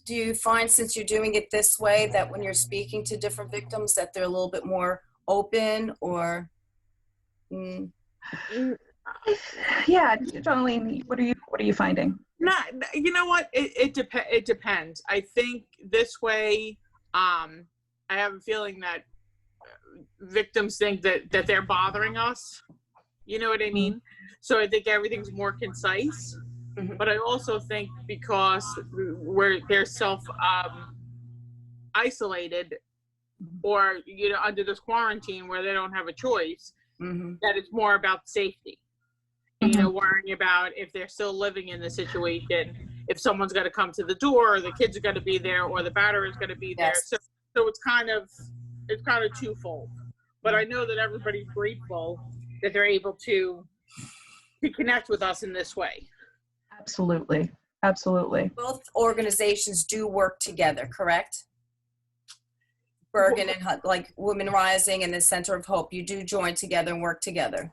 Do you find, since you're doing it this way, that when you're speaking to different victims that they're a little bit more open, or? Yeah, Jonalene, what are you finding? Not, you know what? It depends. I think this way, I have a feeling that victims think that they're bothering us. You know what I mean? So I think everything's more concise. But I also think because they're self isolated, or under this quarantine where they don't have a choice, that it's more about safety. Worrying about if they're still living in the situation, if someone's going to come to the door, or the kids are going to be there, or the battery is going to be there. So it's kind of twofold. But I know that everybody's grateful that they're able to connect with us in this way. Absolutely. Both organizations do work together, correct? Bergen and like Women Rising and the Center of Hope, you do join together and work together.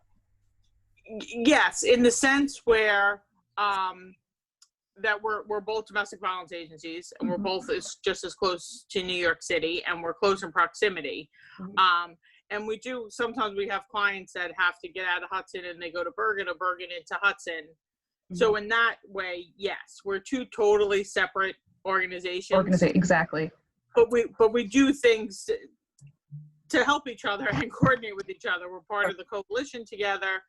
Yes, in the sense where that we're both domestic violence agencies, and we're both just as close to New York City, and we're close in proximity. And sometimes we have clients that have to get out of Hudson and they go to Bergen, or Bergen into Hudson. So in that way, yes, we're two totally separate organizations. Exactly. But we do things to help each other and coordinate with each other. We're part of the coalition together,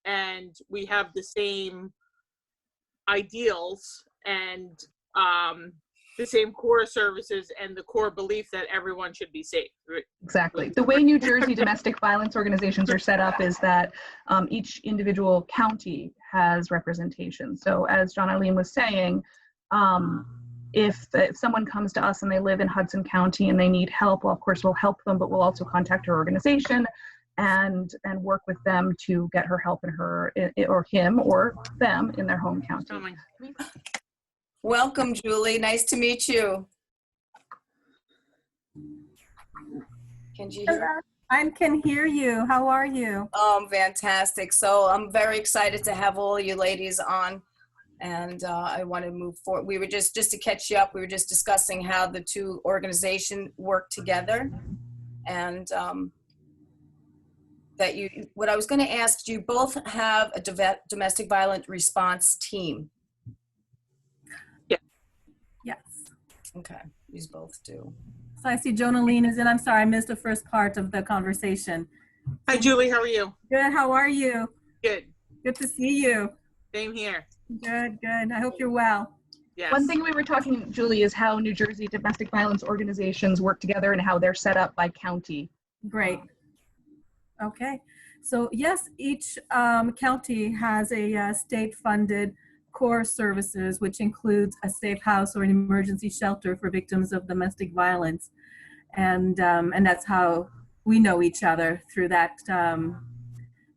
and we have the same ideals and the same core services and the core belief that everyone should be safe. Exactly. The way New Jersey domestic violence organizations are set up is that each individual county has representation. So as Jonalene was saying, if someone comes to us and they live in Hudson County and they need help, well, of course, we'll help them, but we'll also contact our organization and work with them to get her help in her, or him or them, in their home county. Welcome, Julie. Nice to meet you. Can you hear? I can hear you. How are you? Fantastic. So I'm very excited to have all you ladies on, and I want to move forward. We were just to catch you up, we were just discussing how the two organizations work together, and what I was going to ask, do you both have a domestic violence response team? Yes. Okay, these both do. So I see Jonalene is in. I'm sorry, I missed the first part of the conversation. Hi, Julie. How are you? Good. How are you? Good. Good to see you. Same here. Good. I hope you're well. Yes. One thing we were talking, Julie, is how New Jersey domestic violence organizations work together and how they're set up by county. Great. Okay. So yes, each county has a state-funded core services, which includes a safe house or an emergency shelter for victims of domestic violence. And that's how we know each other, through that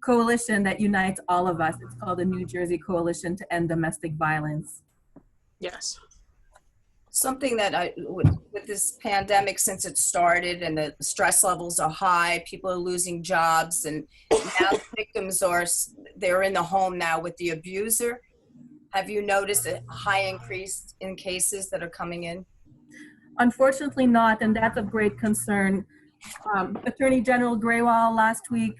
coalition that unites all of us. It's called the New Jersey Coalition to End Domestic Violence. Yes. Something that with this pandemic, since it started and the stress levels are high, people are losing jobs, and now victims they're in the home now with the abuser. Have you noticed a high increase in cases that are coming in? Unfortunately not, and that's of great concern. Attorney General Grewal last week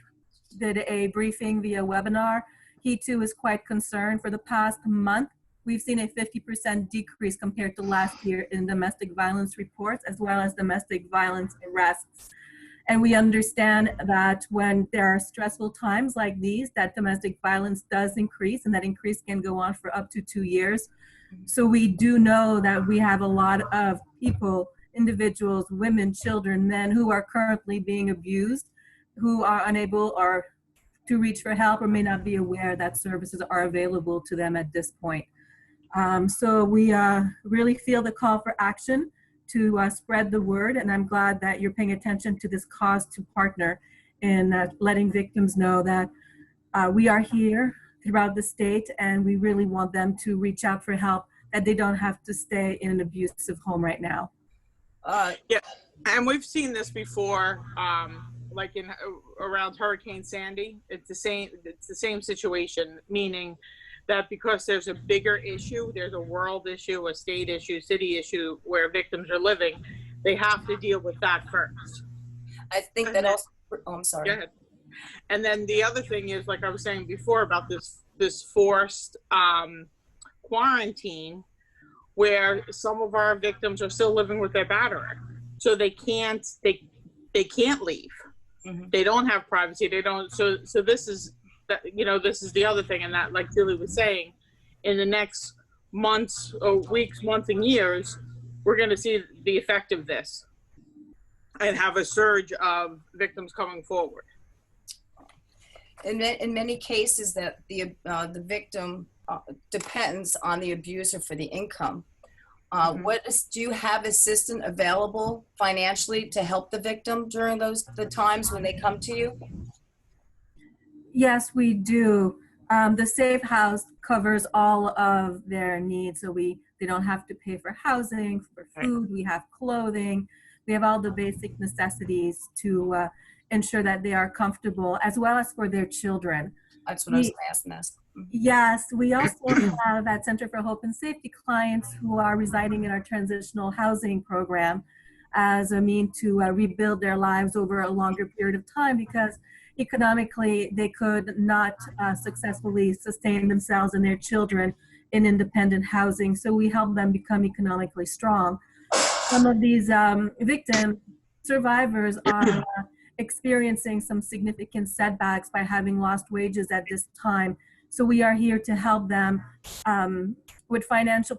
did a briefing via webinar. He too is quite concerned. For the past month, we've seen a 50% decrease compared to last year in domestic violence reports, as well as domestic violence arrests. And we understand that when there are stressful times like these, that domestic violence does increase, and that increase can go on for up to 2 years. So we do know that we have a lot of people, individuals, women, children, men, who are currently being abused, who are unable or to reach for help, or may not be aware that services are available to them at this point. So we really feel the call for action to spread the word, and I'm glad that you're paying attention to this cause to partner in letting victims know that we are here throughout the state, and we really want them to reach out for help, that they don't have to stay in an abusive home right now. Yeah, and we've seen this before, like around Hurricane Sandy. It's the same situation, meaning that because there's a bigger issue, there's a world issue, a state issue, city issue where victims are living, they have to deal with that first. I think that also, oh, I'm sorry. Go ahead. And then the other thing is, like I was saying before about this forced quarantine, where some of our victims are still living with their batterer, so they can't leave. Mm-hmm. They don't have privacy. They don't. So this is this is the other thing, and that, like Julie was saying, in the next months or weeks, months and years, we're going to see the effect of this and have a surge of victims coming forward. In many cases, that the victim depends on the abuser for the income. Do you have assistance available financially to help the victim during the times when they come to you? Yes, we do. The Safe House covers all of their needs, so they don't have to pay for housing, for food. We have clothing. We have all the basic necessities to ensure that they are comfortable, as well as for their children. That's what I was asking. Yes, we also have at Center for Hope and Safety clients who are residing in our transitional housing program as a means to rebuild their lives over a longer period of time, because economically they could not successfully sustain themselves and their children in independent housing. So we help them become economically strong. Some of these victim survivors are experiencing some significant setbacks by having lost wages at this time. So we are here to help them with financial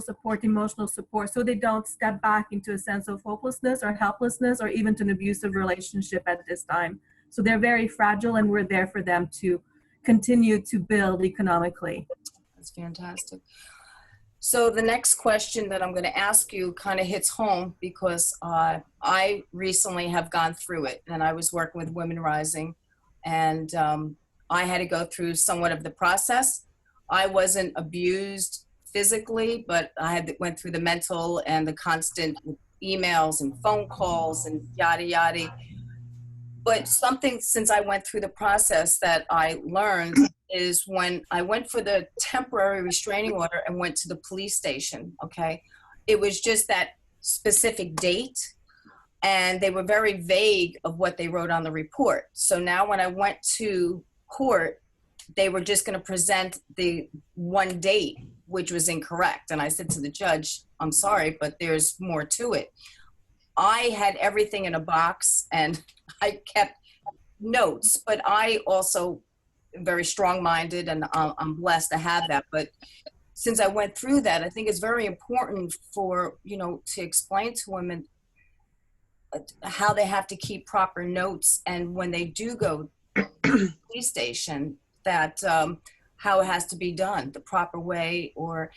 support, emotional support, so they don't step back into a sense of hopelessness or helplessness or even to an abusive relationship at this time. So they're very fragile, and we're there for them to continue to build economically. That's fantastic. So the next question that I'm going to ask you kind of hits home, because I recently have gone through it, and I was working with Women Rising, and I had to go through somewhat of the process. I wasn't abused physically, but went through the mental and the constant emails and phone calls and yada yada. But something, since I went through the process, that I learned is when I went for the temporary restraining order and went to the police station, okay, it was just that specific date, and they were very vague of what they wrote on the report. So now when I went to court, they were just going to present the one date, which was incorrect. And I said to the judge, I'm sorry, but there's more to it. I had everything in a box, and I kept notes, but I also am very strong-minded, and I'm blessed to have that. But since I went through that, I think it's very important for, to explain to women how they have to keep proper notes, and when they do go to the police station, that how it has to be done the proper way. Or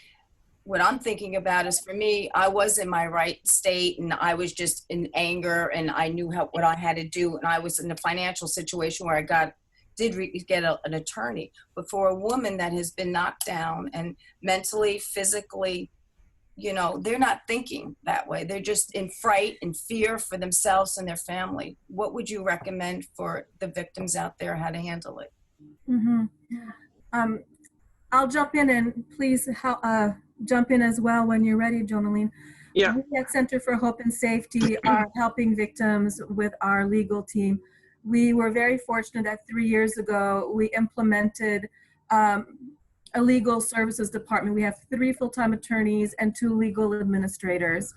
what I'm thinking about is, for me, I was in my right state, and I was just in anger, and I knew what I had to do, and I was in a financial situation where I did get an attorney. But for a woman that has been knocked down and mentally, physically, they're not thinking that way. They're just in fright and fear for themselves and their family. What would you recommend for the victims out there, how to handle it? Mm-hmm. I'll jump in, and please jump in as well when you're ready, Jonaline. Yeah. We at Center for Hope and Safety are helping victims with our legal team. We were very fortunate that 3 years ago we implemented a legal services department. We have 3 full-time attorneys and 2 legal administrators.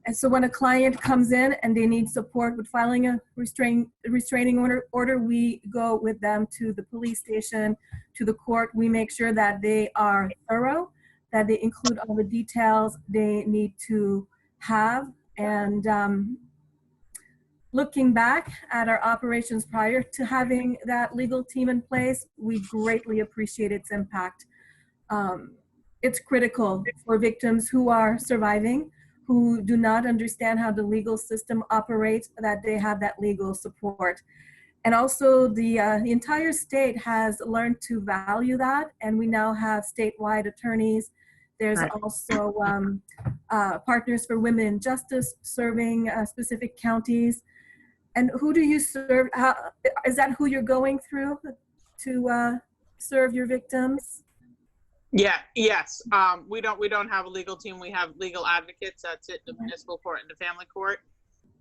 And so when a client comes in and they need support with filing a restraining order, we go with them to the police station, to the court. We make sure that they are thorough, that they include all the details they need to have. And looking back at our operations prior to having that legal team in place, we greatly appreciate its impact. It's critical for victims who are surviving, who do not understand how the legal system operates, that they have that legal support. And also the entire state has learned to value that, and we now have statewide attorneys. There's also Partners for Women in Justice serving specific counties. And who do you serve? Is that who you're going through to serve your victims? Yeah, yes. We don't have a legal team. We have legal advocates that sit in the municipal court and the family court.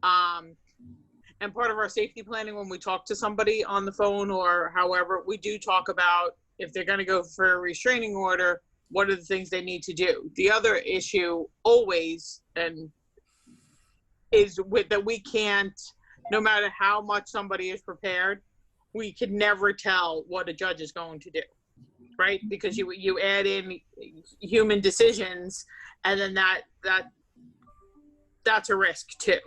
And part of our safety planning, when we talk to somebody on the phone or however, we do talk about if they're going to go for a restraining order, what are the things they need to do. The other issue always is with that we can't, no matter how much somebody is prepared, we can never tell what a judge is going to do, right? Because you add in human decisions, and then that's a risk too.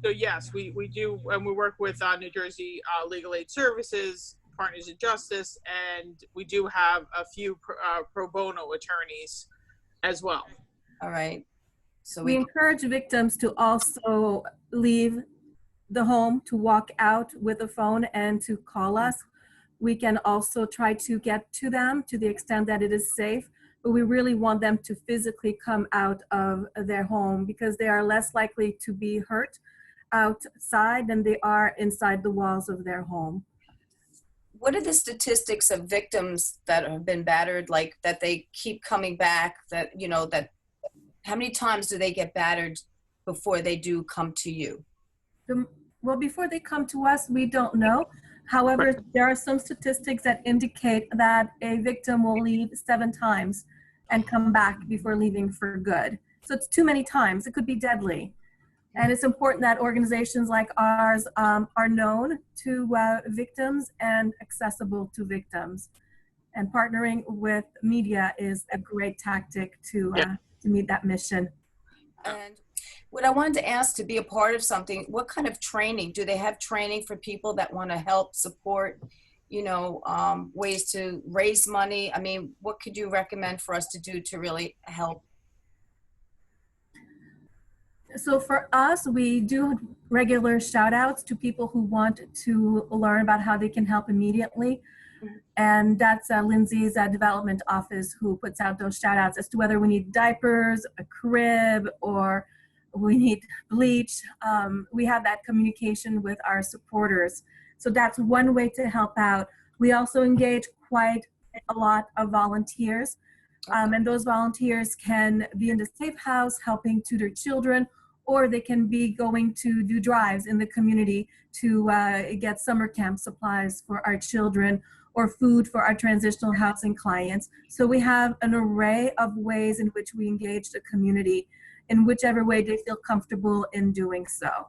So yes, we do, and we work with New Jersey Legal Aid Services, Partners in Justice, and we do have a few pro bono attorneys as well. All right. So We encourage victims to also leave the home, to walk out with a phone and to call us. We can also try to get to them to the extent that it is safe, but we really want them to physically come out of their home because they are less likely to be hurt outside than they are inside the walls of their home. what are the statistics of victims that have been battered, like that they keep coming back, that, you know, that how many times do they get battered before they do come to you? Well, before they come to us, we don't know. However, there are some statistics that indicate that a victim will leave 7 times and come back before leaving for good. So it's too many times. It could be deadly. And it's important that organizations like ours are known to victims and accessible to victims. And partnering with media is a great tactic to meet that mission. And what I wanted to ask, to be a part of something, what kind of training? Do they have training for people that want to help support, you know, ways to raise money? I mean, what could you recommend for us to do to really help? So for us, we do regular shout outs to people who want to learn about how they can help immediately. And that's Lindsay's development office who puts out those shout outs as to whether we need diapers, a crib, or we need bleach. We have that communication with our supporters. So that's one way to help out. We also engage quite a lot of volunteers. And those volunteers can be in the safe house helping tutor children, or they can be going to do drives in the community to get summer camp supplies for our children or food for our transitional housing clients. So we have an array of ways in which we engage the community in whichever way they feel comfortable in doing so.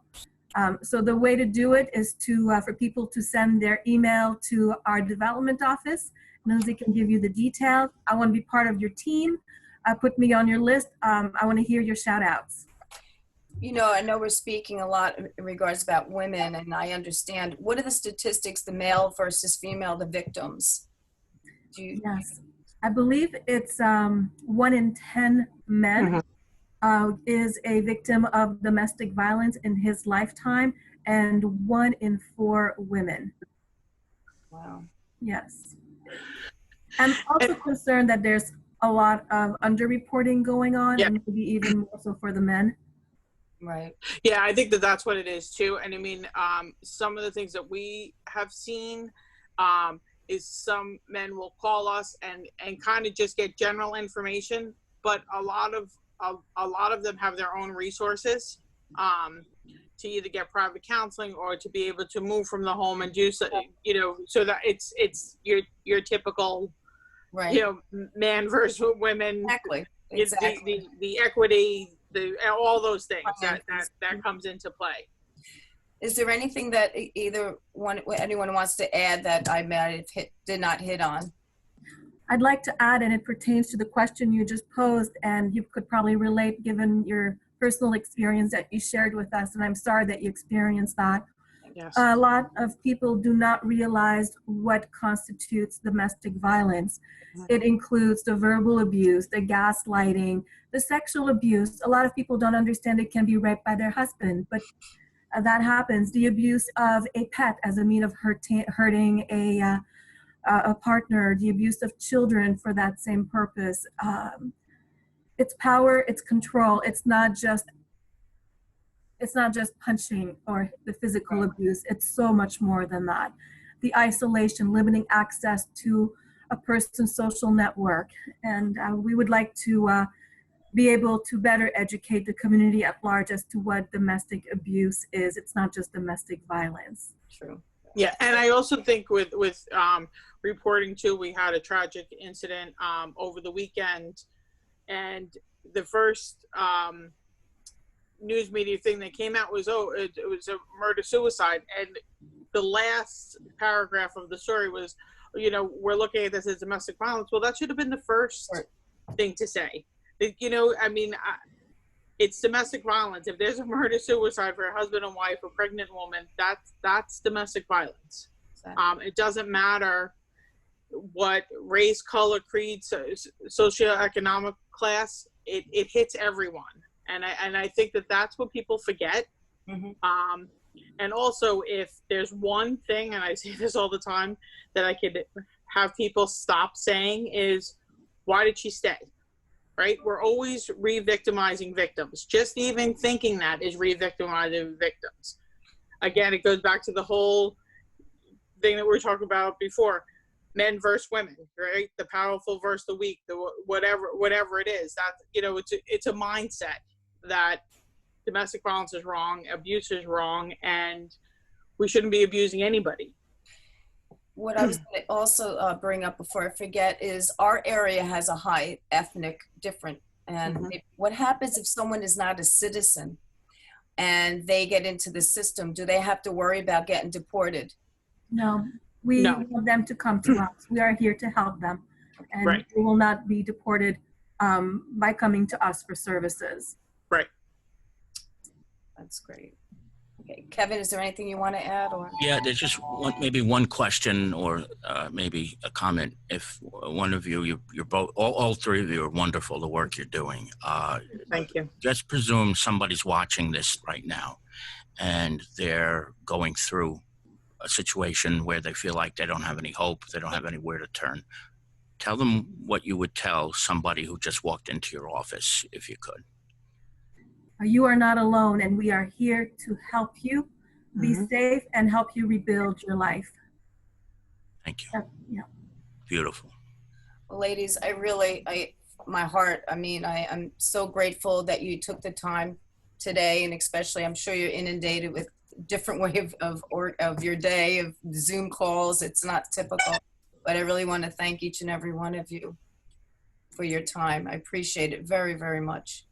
So the way to do it is to for people to send their email to our development office. Lindsay can give you the details. I want to be part of your team. Put me on your list. I want to hear your shout outs. You know, I know we're speaking a lot in regards about women, and I understand. What are the statistics, the male versus female, the victims? Yes, I believe it's 1 in 10 men is a victim of domestic violence in his lifetime, and 1 in 4 women. Wow. Yes. I'm also concerned that there's a lot of underreporting going on, and maybe even more so for the men. Right. Yeah, I think that's what it is too. And I mean, some of the things that we have seen is some men will call us and kind of just get general information, but a lot of them have their own resources to either get private counseling or to be able to move from the home and do so, you know, so that it's your typical, right, you know, man versus women. Exactly. It's Exactly. the equity, all those things that comes into play. Is there anything that anyone wants to add that I might have did not hit on? I'd like to add, and it pertains to the question you just posed, and you could probably relate given your personal experience that you shared with us, and I'm sorry that you experienced that. Yes. A lot of people do not realize what constitutes domestic violence. It includes the verbal abuse, the gaslighting, the sexual abuse. A lot of people don't understand it can be raped by their husband, but that happens. The abuse of a pet as a means of hurting a partner, the abuse of children for that same purpose. It's power, it's control. It's not just punching or the physical abuse. It's so much more than that. The isolation, limiting access to a person's social network. And we would like to be able to better educate the community at large as to what domestic abuse is. It's not just domestic violence. True. Yeah, and I also think with reporting too, we had a tragic incident over the weekend, and the first news media thing that came out was, it was a murder-suicide, and the last paragraph of the story was, we're looking at this as domestic violence. Well, that should have been the first thing to say. It's domestic violence. If there's a murder-suicide for a husband and wife, a pregnant woman, that's domestic violence. Exactly. It doesn't matter what race, color, creed, socioeconomic class. It hits everyone, and I think that's what people forget. Mm-hmm. And also, if there's one thing, and I say this all the time, that I could have people stop saying is, why did she stay? Right? We're always re-victimizing victims. Just even thinking that is re-victimizing victims. Again, it goes back to the whole thing that we were talking about before, men versus women, right? The powerful versus the weak, whatever it is. That, it's a mindset that domestic violence is wrong, abuse is wrong, and we shouldn't be abusing anybody. What I was going to also bring up before I forget is our area has a high ethnic difference. And what happens if someone is not a citizen and they get into the system? Do they have to worry about getting deported? No, we want them to come to us. We are here to help them. And they will not be deported by coming to us for services. Right. That's great. Okay, Kevin, is there anything you want to add? Or yeah, there's just maybe one question or maybe a comment. If one of you're both, all three of you are wonderful, the work you're doing. Thank you. Just presume somebody's watching this right now and they're going through a situation where they feel like they don't have any hope, they don't have anywhere to turn. Tell them what you would tell somebody who just walked into your office, if you could. You are not alone, and we are here to help you be safe and help you rebuild your life. Thank you. Yeah. Beautiful. well, ladies, my heart, I'm so grateful that you took the time today, and especially I'm sure you're inundated with different way of your day, of Zoom calls. It's not typical, but I really want to thank each and every one of you for your time. I appreciate it very, very much.